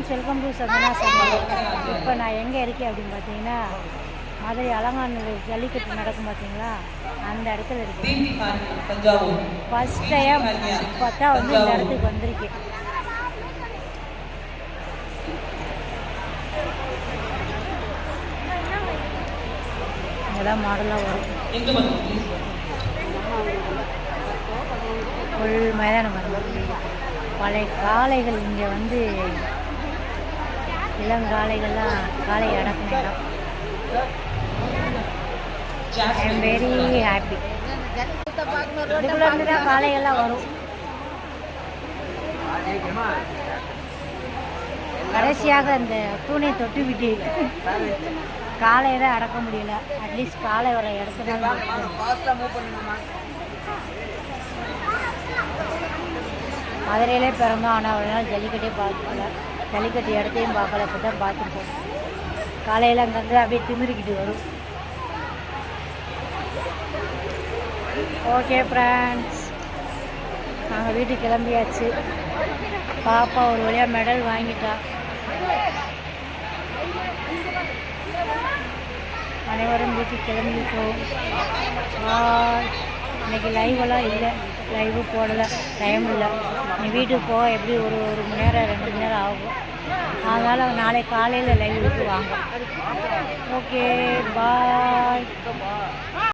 Friends, welcome to Santhana சமையல். இப்போ நான் எங்கே இருக்கேன் அப்படின்னு பார்த்தீங்கன்னா, மதுரை அலங்காநல்லூர் ஜல்லிக்கட்டு நடக்கும் பார்த்தீங்களா, அந்த இடத்துல இருக்கேன். ஃபஸ்ட் டைம் இப்போ தான் வந்து இந்த இடத்துக்கு வந்திருக்கேன். இங்கெல்லாம் மாடலாக வரும். ஃபுல் மைதானம் வரும். பழைய காளைகள் இங்கே வந்து இளங்காளைகள்லாம் காளை அடக்கும் இடம். I am very happy. இதுக்குள்ள இருந்து தான் காளைகள்லாம் வரும். கடைசியாக அந்த தூணை தொட்டு விட்டு காளையை தான் அடக்க முடியல. அட்லீஸ்ட் காளை வர இடத்துல மதுரையிலே பிறந்தோம். ஆனால் ஒரு நாள் ஜல்லிக்கட்டே பார்க்கல, ஜல்லிக்கட்டு இடத்தையும் பார்க்கல. இப்போ தான் பார்த்துருக்கோம். காலையில் அங்கங்கே அப்படியே திமிரிக்கிட்டு வரும். ஓகே ஃப்ரெண்ட்ஸ், நாங்கள் வீட்டுக்கு கிளம்பியாச்சு. பாப்பா ஒரு வழியாக மெடல் வாங்கிட்டா. அனைவரும் வீட்டுக்கு கிளம்பிட்டோம். இன்றைக்கி லைவெல்லாம் இல்லை, லைவு போடலை, டைம் இல்லை. நீ வீட்டுக்கு போக எப்படி ஒரு மணி நேரம் 2 மணி நேரம் ஆகும். அதனால் நாளை காலையில் லைவ் விட்டு வாங்க. ஓகே, பாய்.